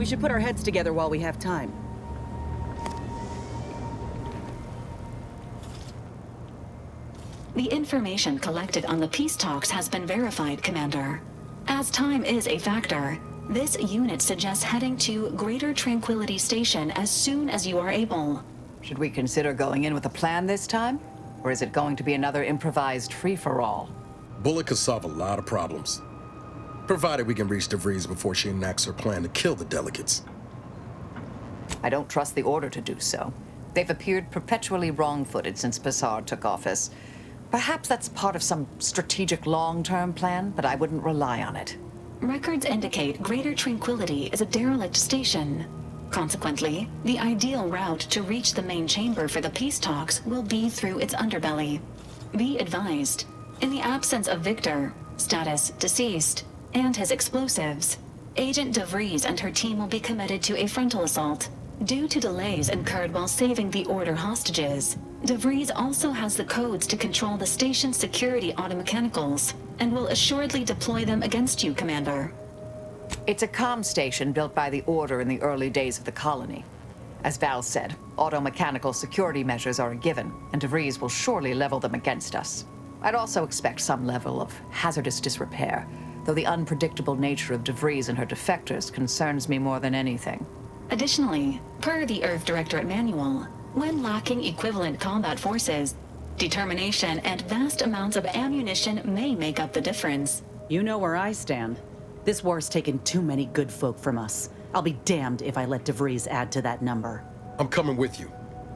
We should put our heads together while we have time. The information collected on the peace talks has been verified, Commander. As time is a factor, this unit suggests heading to Greater Tranquility Station as soon as you are able. Should we consider going in with a plan this time? Or is it going to be another improvised free-for-all? Bullet could solve a lot of problems. Provided we can reach de Vries before she enacts her plan to kill the delegates. I don't trust the Order to do so. They've appeared perpetually wrong-footed since Bassard took office. Perhaps that's part of some strategic long-term plan, but I wouldn't rely on it. Records indicate Greater Tranquility is a derelict station. Consequently, the ideal route to reach the main chamber for the peace talks will be through its underbelly. Be advised, in the absence of Victor, status deceased, and his explosives, Agent de Vries and her team will be committed to a frontal assault. Due to delays incurred while saving the Order hostages, de Vries also has the codes to control the station's security automechanicals, and will assuredly deploy them against you, Commander. It's a comm station built by the Order in the early days of the colony. As Val said, automechanical security measures are a given, and de Vries will surely level them against us. I'd also expect some level of hazardous disrepair, though the unpredictable nature of de Vries and her defectors concerns me more than anything. Additionally, per the Earth Directorate Manual, when lacking equivalent combat forces, determination and vast amounts of ammunition may make up the difference. You know where I stand. This war's taken too many good folk from us. I'll be damned if I let de Vries add to that number. I'm coming with you.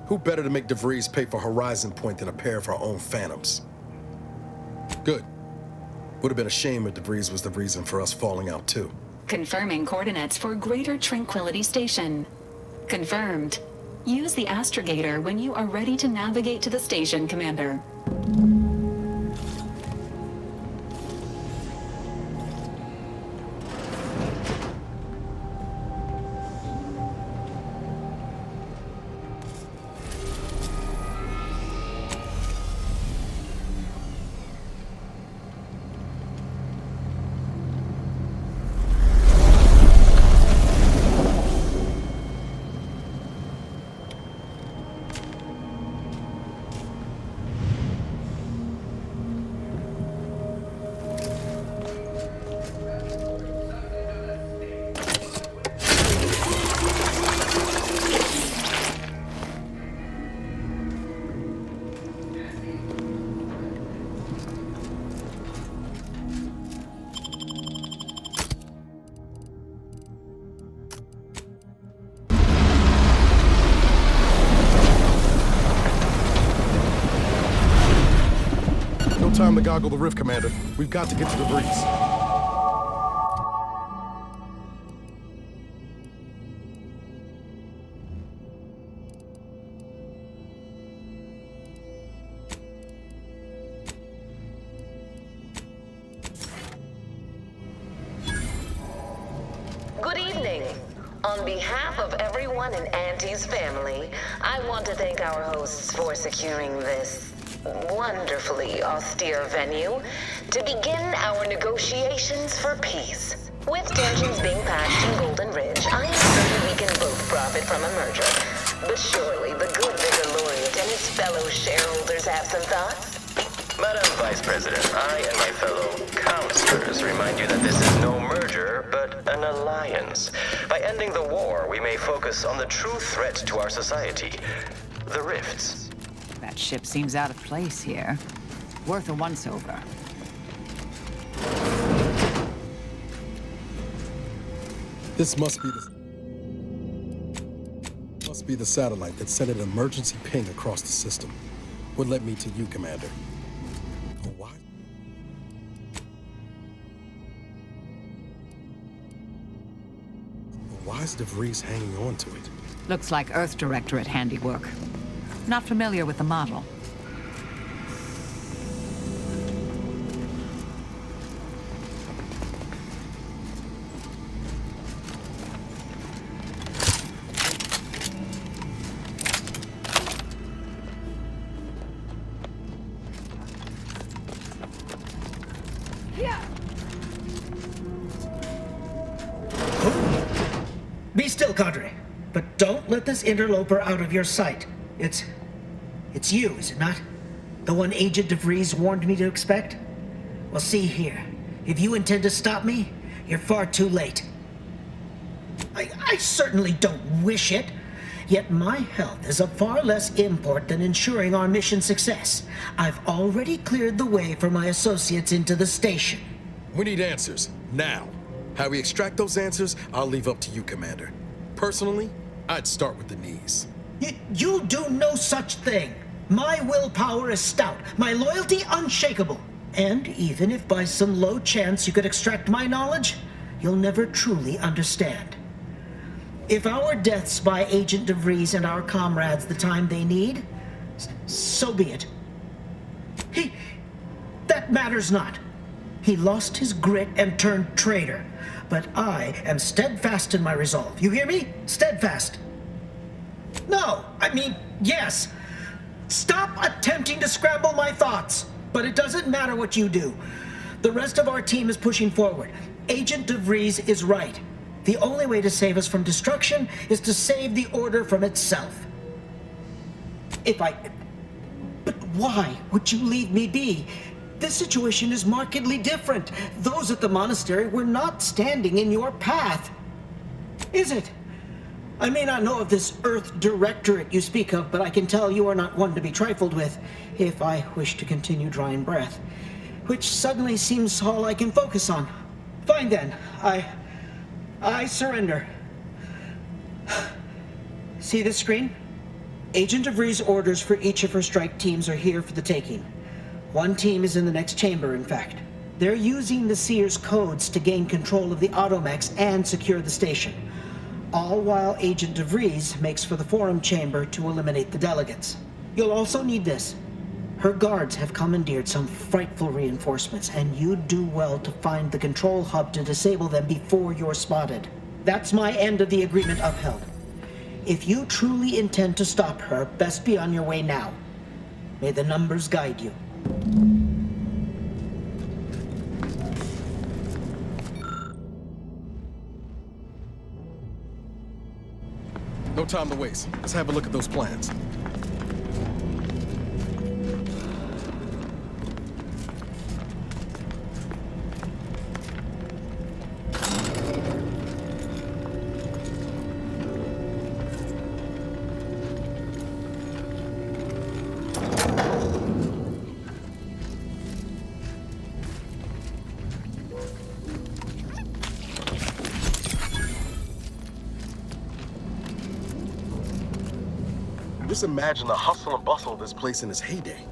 Who better to make de Vries pay for Horizon Point than a pair of her own phantoms? Good. Would have been a shame if de Vries was the reason for us falling out too. Confirming coordinates for Greater Tranquility Station. Confirmed. Use the astrogator when you are ready to navigate to the station, Commander. Time to goggle the rift, Commander. We've got to get to the Vries. Good evening. On behalf of everyone in Auntie's family, I want to thank our hosts for securing this wonderfully austere venue to begin our negotiations for peace. With tensions being patched in Golden Ridge, I am certain we can both profit from a merger. But surely the good Vicar Laureate and his fellow shareholders have some thoughts? Madam Vice President, I and my fellow counselors remind you that this is no merger, but an alliance. By ending the war, we may focus on the true threat to our society, the rifts. That ship seems out of place here. Worth a once-over. This must be the satellite that sent an emergency ping across the system. What led me to you, Commander? Oh, why? Why is de Vries hanging on to it? Looks like Earth Directorate handiwork. Not familiar with the model. Be still, Cadre. But don't let this interloper out of your sight. It's you, is it not? The one Agent de Vries warned me to expect? Well, see here. If you intend to stop me, you're far too late. I certainly don't wish it. Yet my health is of far less import than ensuring our mission success. I've already cleared the way for my associates into the station. We need answers, now. How we extract those answers, I'll leave up to you, Commander. Personally, I'd start with the knees. You'll do no such thing. My willpower is stout, my loyalty unshakable. And even if by some low chance you could extract my knowledge, you'll never truly understand. If our deaths by Agent de Vries and our comrades the time they need, so be it. That matters not. He lost his grit and turned traitor. But I am steadfast in my resolve. You hear me? Steadfast. No, I mean, yes. Stop attempting to scramble my thoughts. But it doesn't matter what you do. The rest of our team is pushing forward. Agent de Vries is right. The only way to save us from destruction is to save the Order from itself. But why would you leave me be? This situation is markedly different. Those at the monastery were not standing in your path. Is it? I may not know of this Earth Directorate you speak of, but I can tell you are not one to be trifled with, if I wish to continue drawing breath. Which suddenly seems all I can focus on. Fine then, I surrender. See this screen? Agent de Vries' orders for each of her strike teams are here for the taking. One team is in the next chamber, in fact. They're using the Seer's codes to gain control of the automechs and secure the station. All while Agent de Vries makes for the forum chamber to eliminate the delegates. You'll also need this. Her guards have commandeered some frightful reinforcements, and you'd do well to find the control hub to disable them before you're spotted. That's my end of the agreement upheld. If you truly intend to stop her, best be on your way now. May the numbers guide you. No time to waste. Let's have a look at those plans. Just imagine the hustle and bustle of this place in its heyday.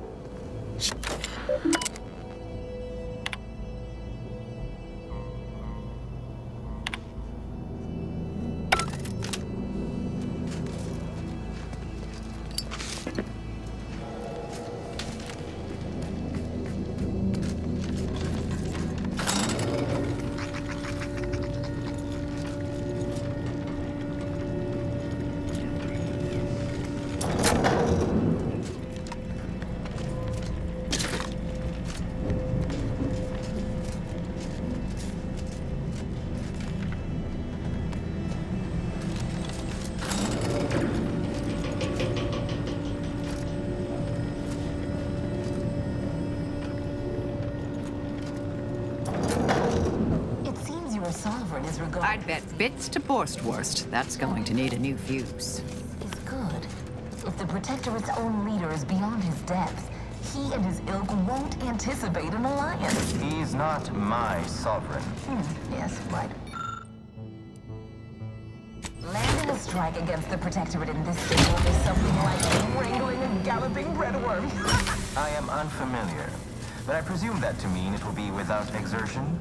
I'd bet bits to Borstwurst. That's going to need a new fuse. Is good. If the Protectorate's own leader is beyond his depth, he and his ilk won't anticipate an alliance. He's not my sovereign. Yes, right. Landing a strike against the Protectorate in this state will be something like wrangling a galloping breadworm. I am unfamiliar, but I presume that to mean it will be without exertion.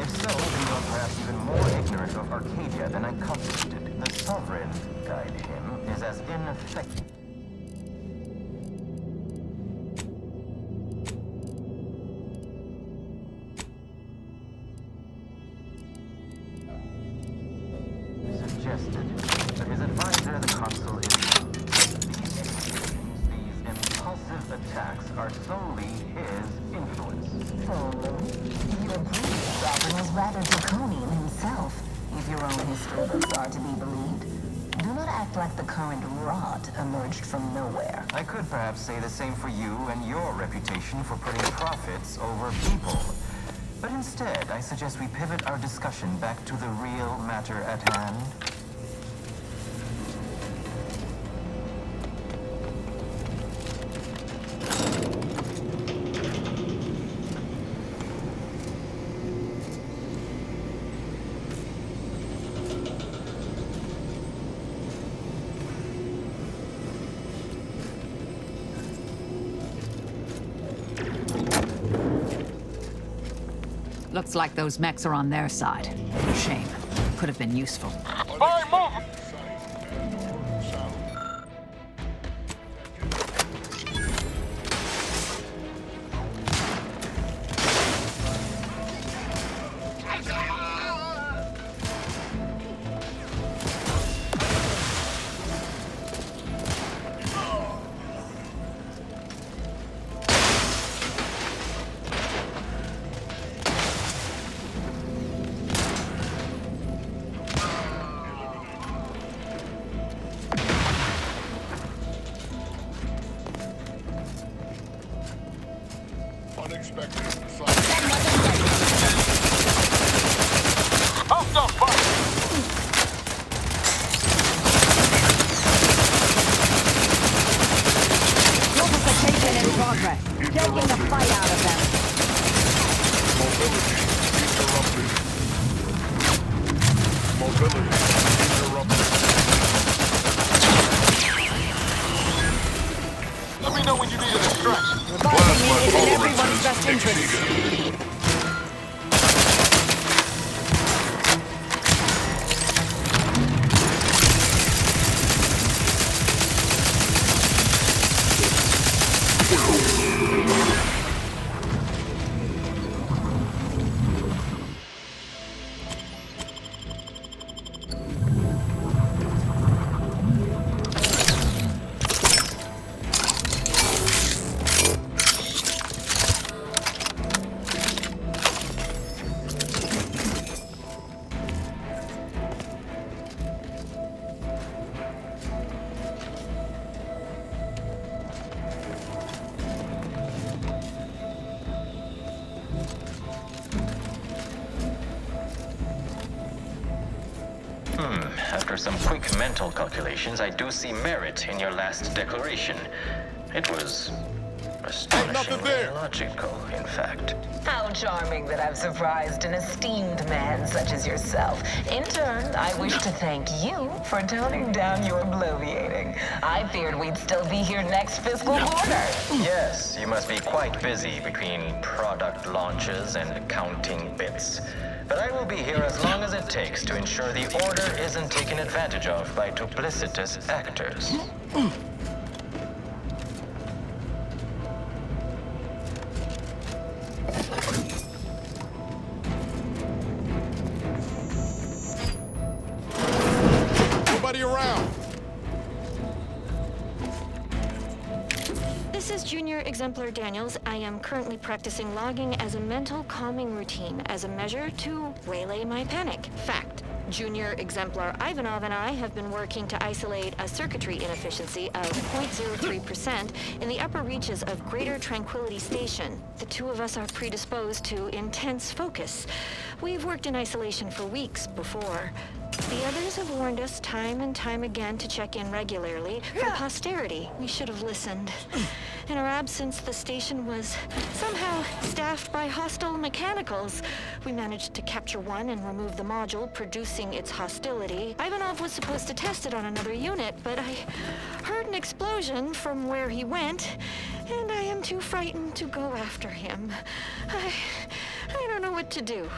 If so, then you are perhaps even more ignorant of Arcadia than I constituted. The Sovereign, guide him, is as ineffective. Suggested, but his advisor, the Consul, is these impulsive attacks are solely his influence. So, your previous sovereign was rather draconian himself, if your own history books are to be believed, do not act like the current rot emerged from nowhere. I could perhaps say the same for you and your reputation for putting profits over people. But instead, I suggest we pivot our discussion back to the real matter at hand. Looks like those mechs are on their side. Shame. Could have been useful. After some quick mental calculations, I do see merit in your last declaration. It was astonishingly logical, in fact. How charming that I've surprised an esteemed man such as yourself. In turn, I wish to thank you for toning down your bloviating. I feared we'd still be here next fiscal quarter. Yes, you must be quite busy between product launches and accounting bits. But I will be here as long as it takes to ensure the order isn't taken advantage of by duplicitous actors. Nobody around. This is Junior Exemplar Daniels. I am currently practicing logging as a mental calming routine as a measure to waylay my panic. Fact. Junior Exemplar Ivanov and I have been working to isolate a circuitry inefficiency of 0.03% in the upper reaches of Greater Tranquility Station. The two of us are predisposed to intense focus. We've worked in isolation for weeks before. The others have warned us time and time again to check in regularly for posterity. We should have listened. In our absence, the station was somehow staffed by hostile mechanicals. We managed to capture one and remove the module, producing its hostility. Ivanov was supposed to test it on another unit, but I heard an explosion from where he went, and I am too frightened to go after him. I don't know what to do.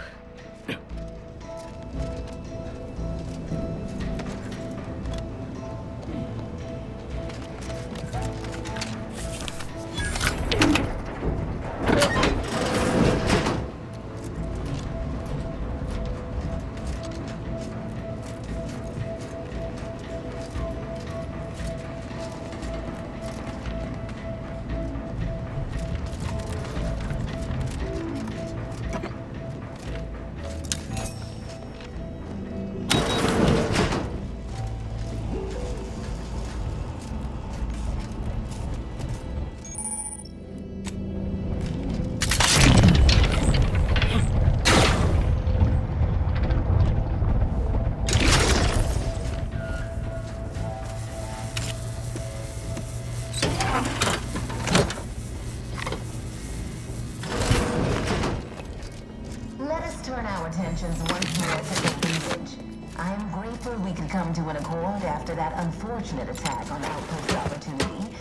our attentions once more to the village. I am grateful we could come to an accord after that unfortunate attack on Outpost Opportunity,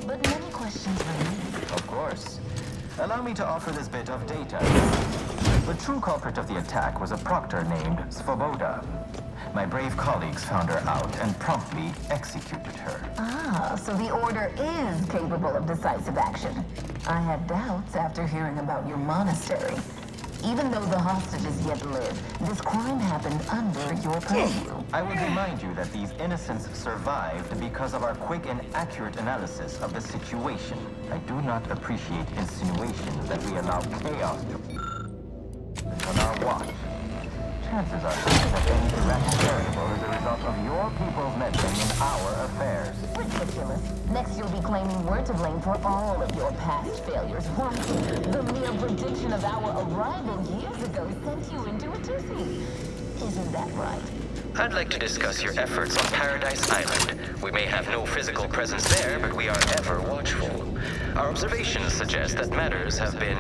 but many questions remain. Of course. Allow me to offer this bit of data. The true culprit of the attack was a proctor named Svoboda. My brave colleagues found her out and promptly executed her. Ah, so the Order is capable of decisive action. I had doubts after hearing about your monastery. Even though the hostages yet live, this crime happened under your purview. I would remind you that these innocents survived because of our quick and accurate analysis of the situation. I do not appreciate insinuations that we allow chaos to on our watch. Chances are high that any irrational variable is a result of your people's meddling in our affairs. Ridiculous. Next you'll be claiming we're to blame for all of your past failures. Why, the mere prediction of our arrival years ago sent you into a tizzy. Isn't that right? I'd like to discuss your efforts on Paradise Island. We may have no physical presence there, but we are ever watchful. Our observations suggest that matters have been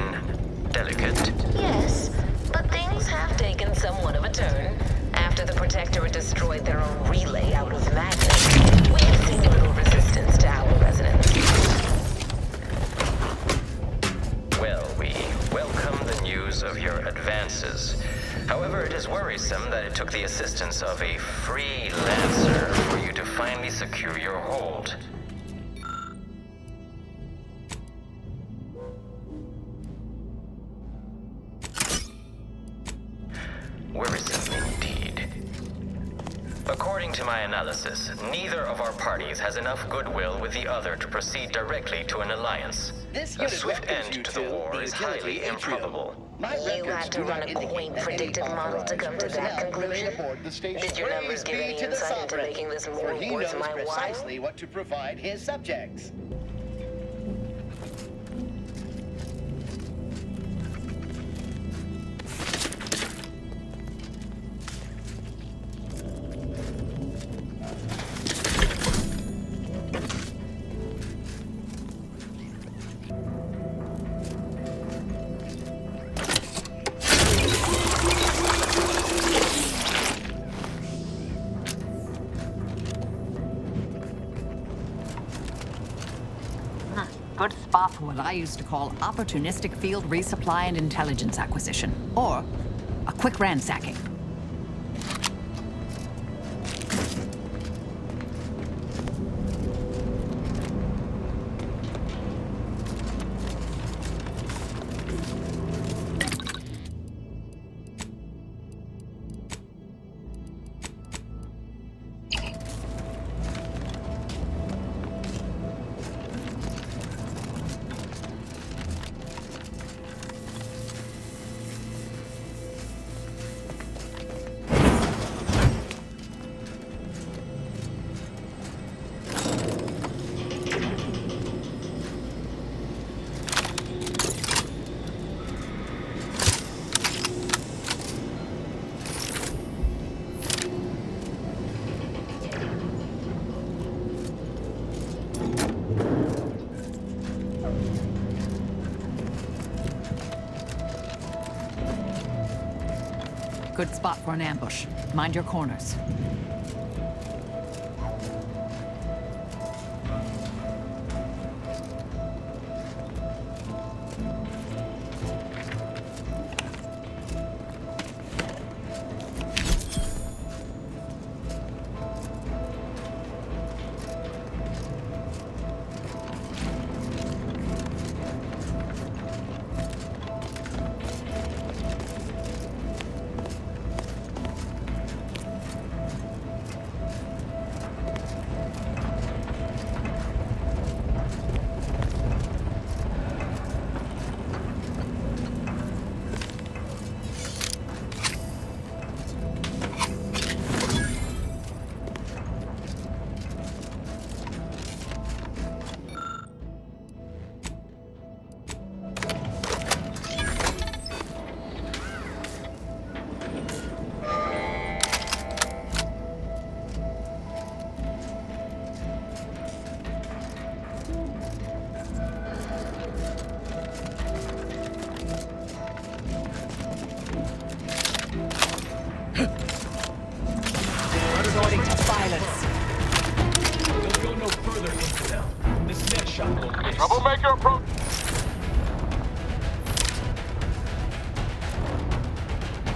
delicate. Yes, but things have taken somewhat of a turn. After the Protectorate destroyed their own relay out of magnets, we have seen little resistance to our residents. Well, we welcome the news of your advances. However, it is worrisome that it took the assistance of a freelancer for you to finally secure your hold. Worrisome indeed. According to my analysis, neither of our parties has enough goodwill with the other to proceed directly to an alliance. A swift end to the war is highly improbable. You had to run a quaint predictive model to come to that conclusion? Did your numbers give any insight into making this more worth my while? Precisely what to provide his subjects. Good spot for what I used to call opportunistic field resupply and intelligence acquisition. Or a quick ransacking. Good spot for an ambush. Mind your corners.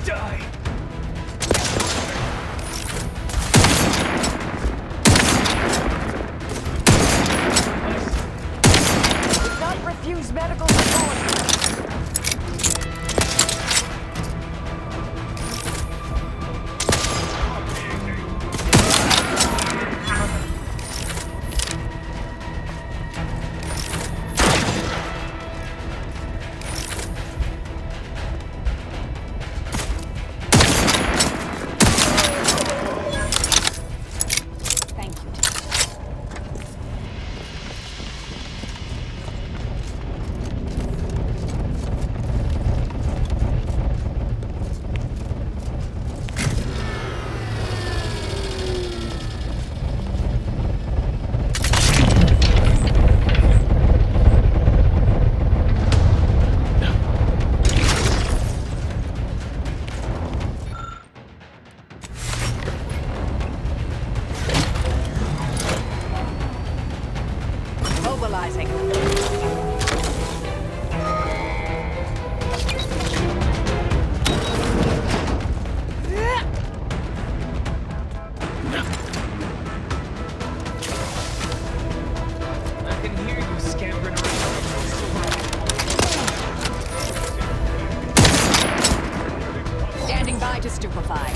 Die! Do not refuse medical support! Mobilizing. I can hear you scampering around. Standing by to stupefy.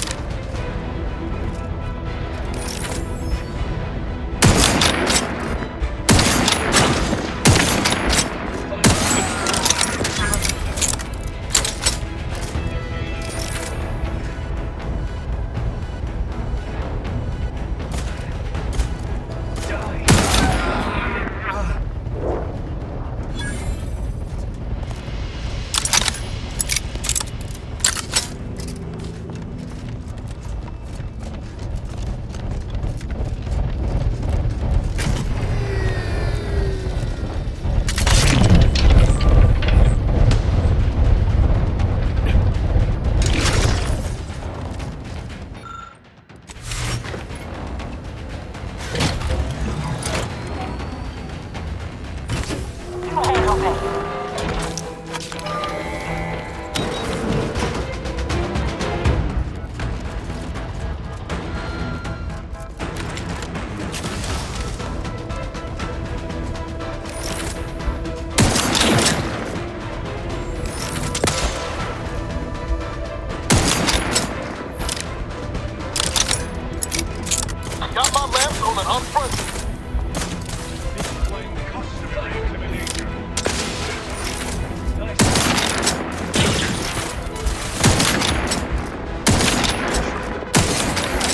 Got my lamps on an unfriendly.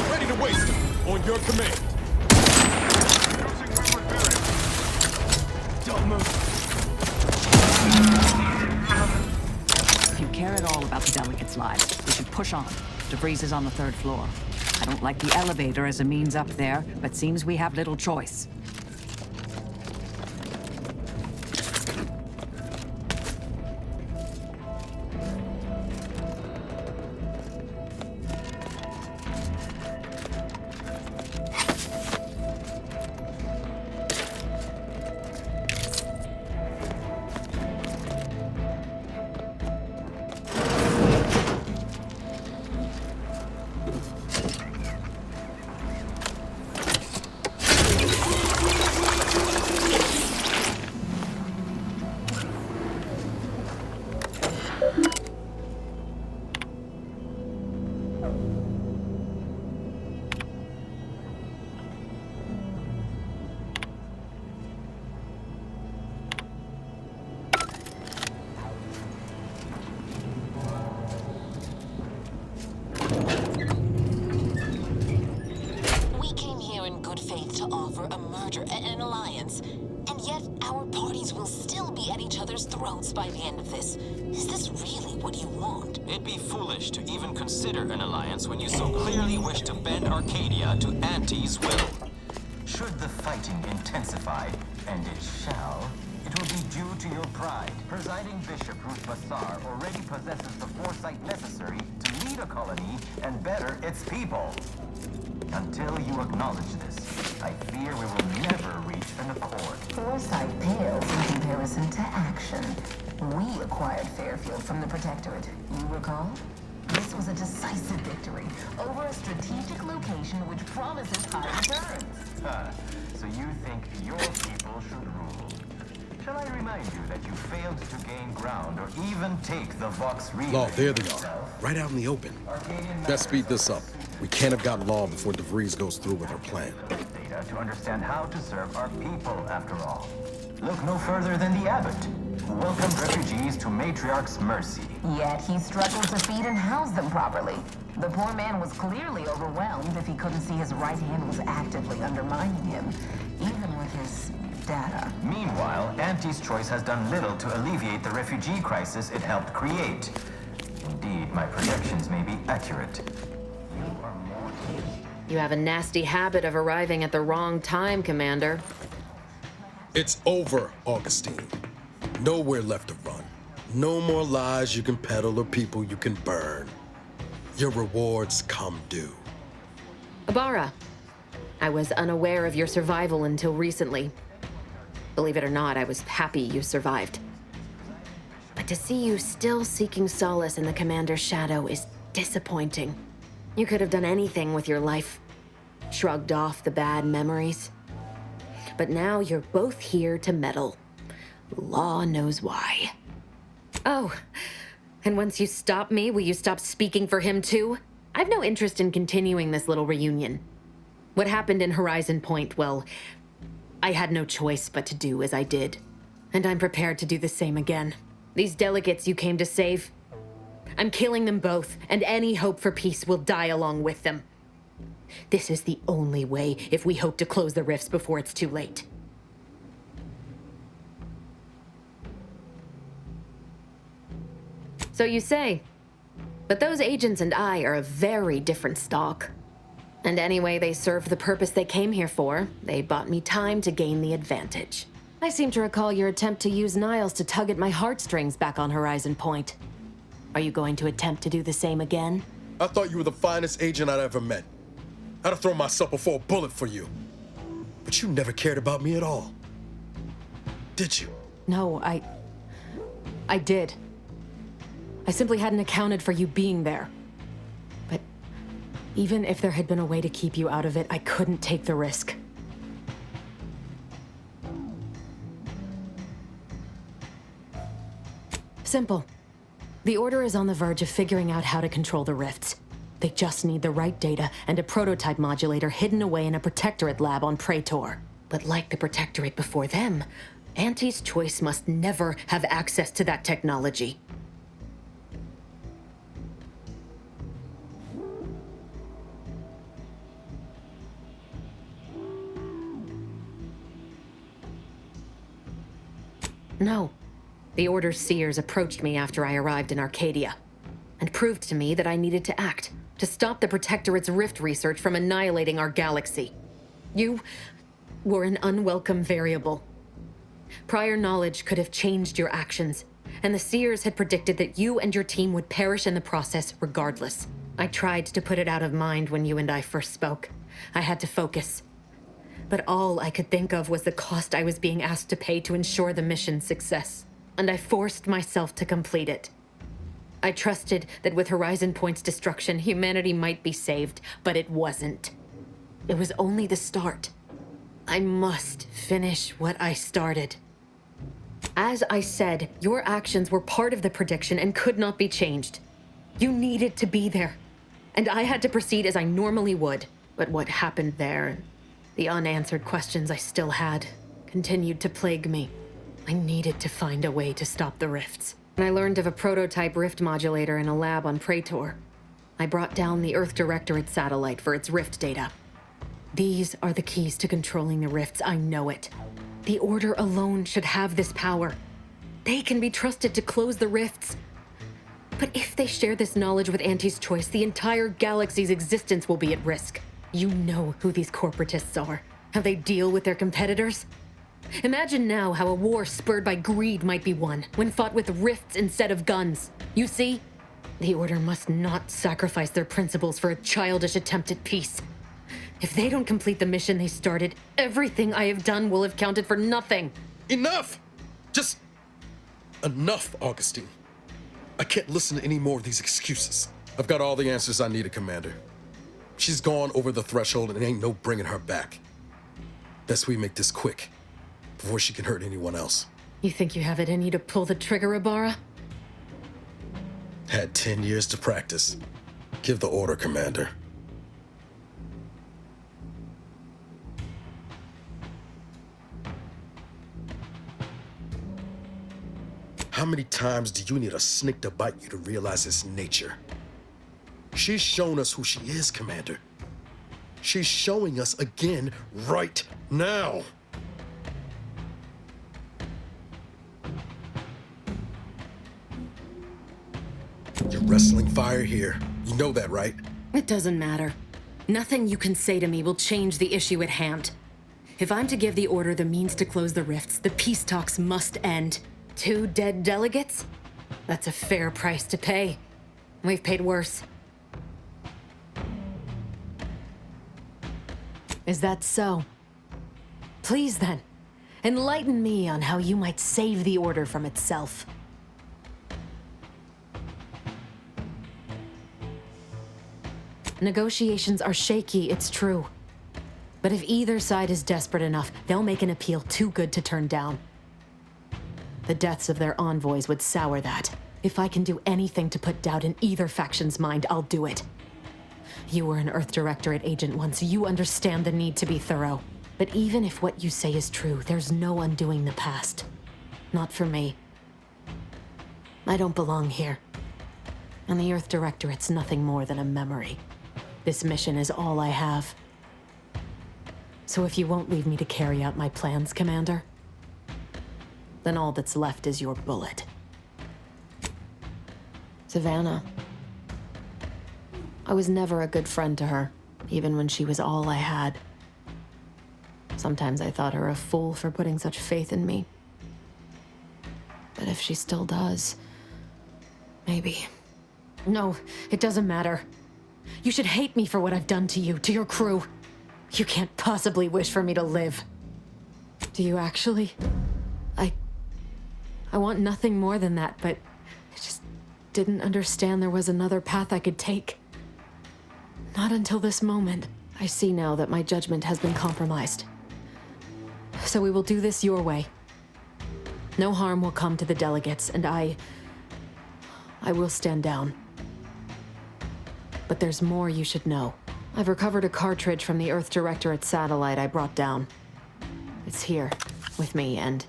Ready to waste them. On your command. Don't move. If you care at all about the delegates' lives, we should push on. De Vries is on the 3rd floor. I don't like the elevator as a means up there, but seems we have little choice. By the end of this. Is this really what you want? It'd be foolish to even consider an alliance when you so clearly wish to bend Arcadia to Auntie's will. Should the fighting intensify, and it shall, it will be due to your pride. Presiding Bishop Ruth Bassar already possesses the foresight necessary to lead a colony and better its people. Until you acknowledge this, I fear we will never reach an accord. Foresight pales in comparison to action. We acquired Fairfield from the Protectorate, you recall? This was a decisive victory over a strategic location which promises high returns. So you think your people should rule? Shall I remind you that you failed to gain ground or even take the Vox relay? Law, there they are. Right out in the open. Let's speed this up. We can't have got Law before De Vries goes through with her plan. Data to understand how to serve our people, after all. Look no further than the abbot, who welcomed refugees to Matriarch's mercy. Yet he struggled to feed and house them properly. The poor man was clearly overwhelmed if he couldn't see his right hand was actively undermining him, even with his data. Meanwhile, Auntie's choice has done little to alleviate the refugee crisis it helped create. Indeed, my projections may be accurate. You have a nasty habit of arriving at the wrong time, Commander. It's over, Augustine. Nowhere left to run. No more lies you can peddle or people you can burn. Your rewards come due. Ibarra, I was unaware of your survival until recently. Believe it or not, I was happy you survived. But to see you still seeking solace in the Commander's shadow is disappointing. You could have done anything with your life. Shrugged off the bad memories. But now you're both here to meddle. Law knows why. Oh, and once you stop me, will you stop speaking for him too? I've no interest in continuing this little reunion. What happened in Horizon Point, well, I had no choice but to do as I did. And I'm prepared to do the same again. These delegates you came to save, I'm killing them both, and any hope for peace will die along with them. This is the only way if we hope to close the rifts before it's too late. So you say, but those agents and I are a very different stock. And anyway, they served the purpose they came here for. They bought me time to gain the advantage. I seem to recall your attempt to use Niles to tug at my heartstrings back on Horizon Point. Are you going to attempt to do the same again? I thought you were the finest agent I'd ever met. I'd have thrown myself before a bullet for you. But you never cared about me at all. Did you? No, I did. I simply hadn't accounted for you being there. But even if there had been a way to keep you out of it, I couldn't take the risk. Simple. The Order is on the verge of figuring out how to control the rifts. They just need the right data and a prototype modulator hidden away in a Protectorate lab on Praetor. But like the Protectorate before them, Auntie's choice must never have access to that technology. No. The Order's seers approached me after I arrived in Arcadia, and proved to me that I needed to act, to stop the Protectorate's rift research from annihilating our galaxy. You were an unwelcome variable. Prior knowledge could have changed your actions, and the seers had predicted that you and your team would perish in the process regardless. I tried to put it out of mind when you and I first spoke. I had to focus. But all I could think of was the cost I was being asked to pay to ensure the mission's success. And I forced myself to complete it. I trusted that with Horizon Point's destruction, humanity might be saved, but it wasn't. It was only the start. I must finish what I started. As I said, your actions were part of the prediction and could not be changed. You needed to be there, and I had to proceed as I normally would. But what happened there, the unanswered questions I still had, continued to plague me. I needed to find a way to stop the rifts. And I learned of a prototype rift modulator in a lab on Praetor. I brought down the Earth Directorate satellite for its rift data. These are the keys to controlling the rifts, I know it. The Order alone should have this power. They can be trusted to close the rifts. But if they share this knowledge with Auntie's choice, the entire galaxy's existence will be at risk. You know who these corporatists are, how they deal with their competitors. Imagine now how a war spurred by greed might be won when fought with rifts instead of guns. You see? The Order must not sacrifice their principles for a childish attempt at peace. If they don't complete the mission they started, everything I have done will have counted for nothing. Enough! Just enough, Augustine. I can't listen to any more of these excuses. I've got all the answers I needed, Commander. She's gone over the threshold and ain't no bringing her back. Best we make this quick, before she can hurt anyone else. You think you have it in you to pull the trigger, Ibarra? Had 10 years to practice. Give the order, Commander. How many times do you need a snake to bite you to realize its nature? She's shown us who she is, Commander. She's showing us again right now. You're wrestling fire here. You know that, right? It doesn't matter. Nothing you can say to me will change the issue at hand. If I'm to give the order the means to close the rifts, the peace talks must end. 2 dead delegates? That's a fair price to pay. We've paid worse. Is that so? Please then, enlighten me on how you might save the order from itself. Negotiations are shaky, it's true. But if either side is desperate enough, they'll make an appeal too good to turn down. The deaths of their envoys would sour that. If I can do anything to put doubt in either faction's mind, I'll do it. You were an Earth Directorate agent once. You understand the need to be thorough. But even if what you say is true, there's no undoing the past. Not for me. I don't belong here. And the Earth Directorate's nothing more than a memory. This mission is all I have. So if you won't leave me to carry out my plans, Commander, then all that's left is your bullet. Savannah. I was never a good friend to her, even when she was all I had. Sometimes I thought her a fool for putting such faith in me. But if she still does, maybe. No, it doesn't matter. You should hate me for what I've done to you, to your crew. You can't possibly wish for me to live. Do you actually? I want nothing more than that, but I just didn't understand there was another path I could take. Not until this moment. I see now that my judgment has been compromised. So we will do this your way. No harm will come to the delegates, and I will stand down. But there's more you should know. I've recovered a cartridge from the Earth Directorate satellite I brought down. It's here, with me, and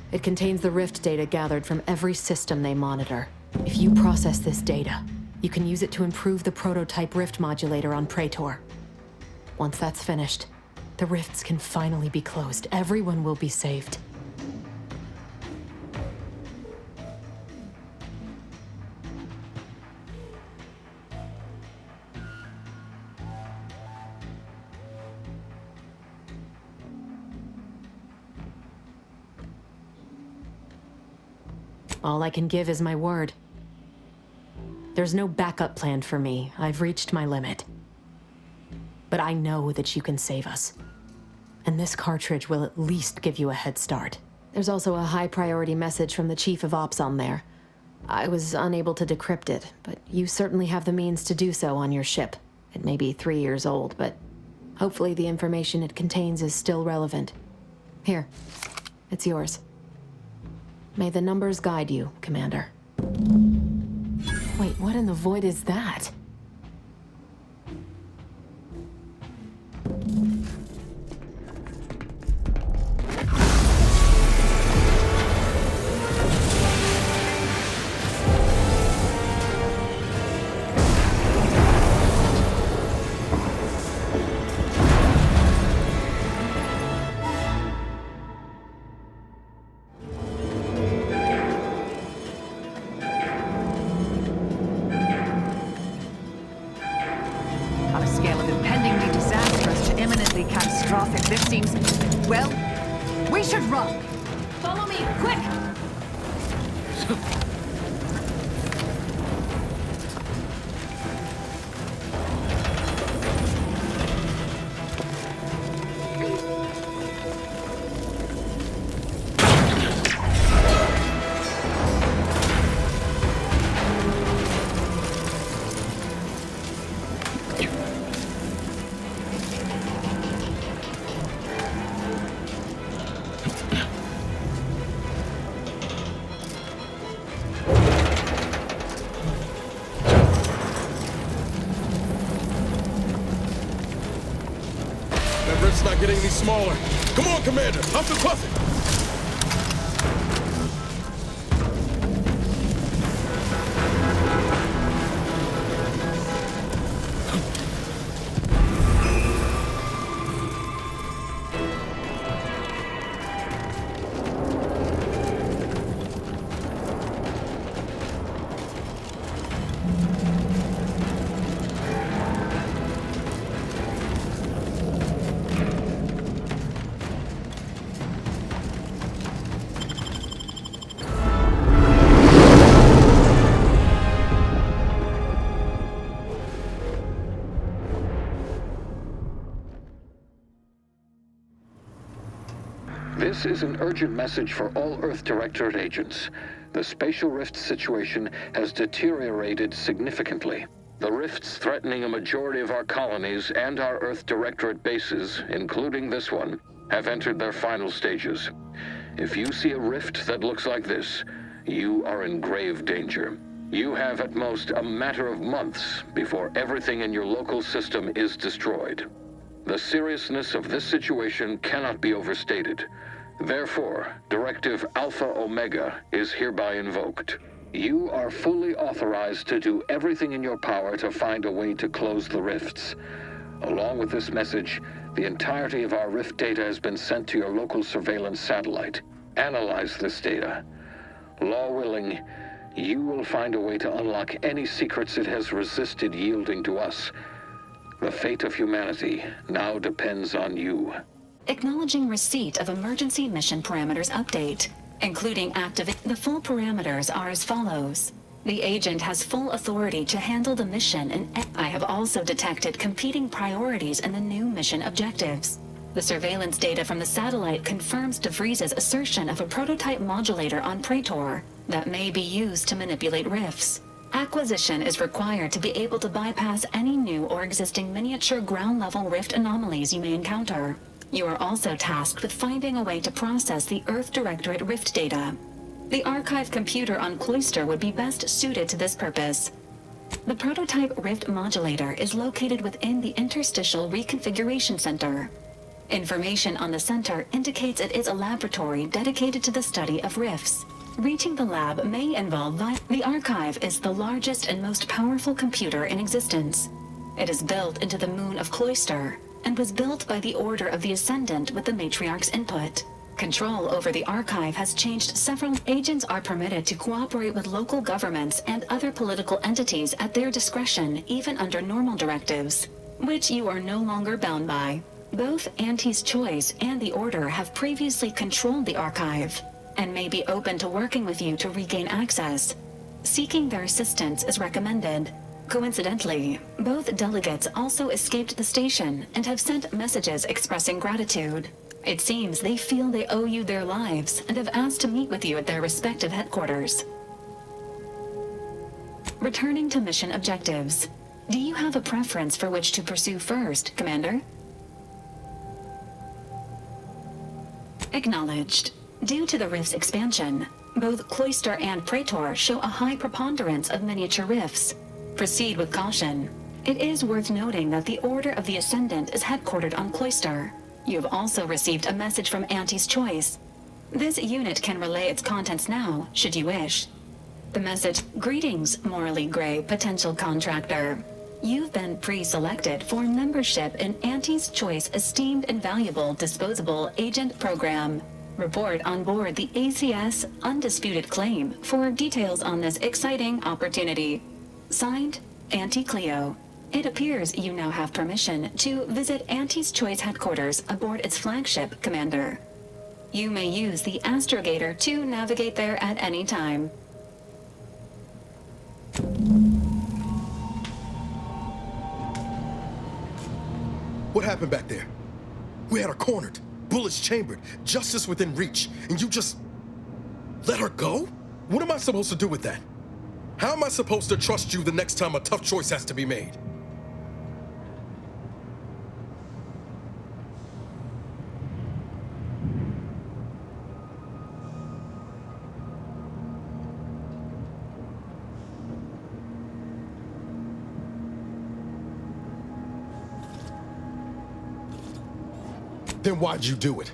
it contains the rift data gathered from every system they monitor. If you process this data, you can use it to improve the prototype rift modulator on Praetor. Once that's finished, the rifts can finally be closed. Everyone will be saved. All I can give is my word. There's no backup plan for me. I've reached my limit. But I know that you can save us. And this cartridge will at least give you a head start. There's also a high-priority message from the Chief of Ops on there. I was unable to decrypt it, but you certainly have the means to do so on your ship. It may be 3 years old, but hopefully the information it contains is still relevant. Here, it's yours. May the numbers guide you, Commander. Wait, what in the void is that? This seems... well, we should run. Follow me, quick! not getting any smaller. Come on, Commander. Huff and puff it. This is an urgent message for all Earth Directorate agents. The spatial rift situation has deteriorated significantly. The rifts threatening a majority of our colonies and our Earth Directorate bases, including this one, have entered their final stages. If you see a rift that looks like this, you are in grave danger. You have at most a matter of months before everything in your local system is destroyed. The seriousness of this situation cannot be overstated. Therefore, Directive Alpha Omega is hereby invoked. You are fully authorized to do everything in your power to find a way to close the rifts. Along with this message, the entirety of our rift data has been sent to your local surveillance satellite. Analyze this data. Law willing, you will find a way to unlock any secrets it has resisted yielding to us. The fate of humanity now depends on you. Acknowledging receipt of emergency mission parameters update, including the full parameters are as follows. The agent has full authority to handle the mission, and I have also detected competing priorities in the new mission objectives. The surveillance data from the satellite confirms de Vries' assertion of a prototype modulator on Praetor that may be used to manipulate rifts. Acquisition is required to be able to bypass any new or existing miniature ground-level rift anomalies you may encounter. You are also tasked with finding a way to process the Earth Directorate rift data. The archive computer on Cloister would be best suited to this purpose. The prototype rift modulator is located within the Interstitial Reconfiguration Center. Information on the center indicates it is a laboratory dedicated to the study of rifts. Reaching the lab may involve the archive is the largest and most powerful computer in existence. It is built into the moon of Cloister, and was built by the Order of the Ascendant with the Matriarch's input. Control over the archive has changed. Several agents are permitted to cooperate with local governments and other political entities at their discretion, even under normal directives, which you are no longer bound by. Both Auntie's Choice and the Order have previously controlled the archive, and may be open to working with you to regain access. Seeking their assistance is recommended. Coincidentally, both delegates also escaped the station and have sent messages expressing gratitude. It seems they feel they owe you their lives and have asked to meet with you at their respective headquarters. Returning to mission objectives. Do you have a preference for which to pursue first, Commander? Acknowledged. Due to the rift's expansion, both Cloister and Praetor show a high preponderance of miniature rifts. Proceed with caution. It is worth noting that the Order of the Ascendant is headquartered on Cloister. You have also received a message from Auntie's Choice. This unit can relay its contents now, should you wish. The message, "Greetings, morally gray potential contractor. You've been pre-selected for membership in Auntie's Choice Esteemed and Valuable Disposable Agent Program. Report on board the ACS Undisputed Claim for details on this exciting opportunity." Signed, Auntie Cleo. It appears you now have permission to visit Auntie's Choice headquarters aboard its flagship, Commander. You may use the astrogator to navigate there at any time. What happened back there? We had her cornered, bullets chambered, justice within reach, and you just let her go? What am I supposed to do with that? How am I supposed to trust you the next time a tough choice has to be made? Then why'd you do it?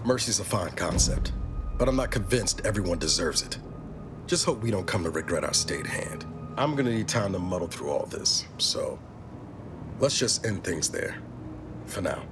Mercy's a fine concept, but I'm not convinced everyone deserves it. Just hope we don't come to regret our state hand. I'm gonna need time to muddle through all this, so let's just end things there, for now.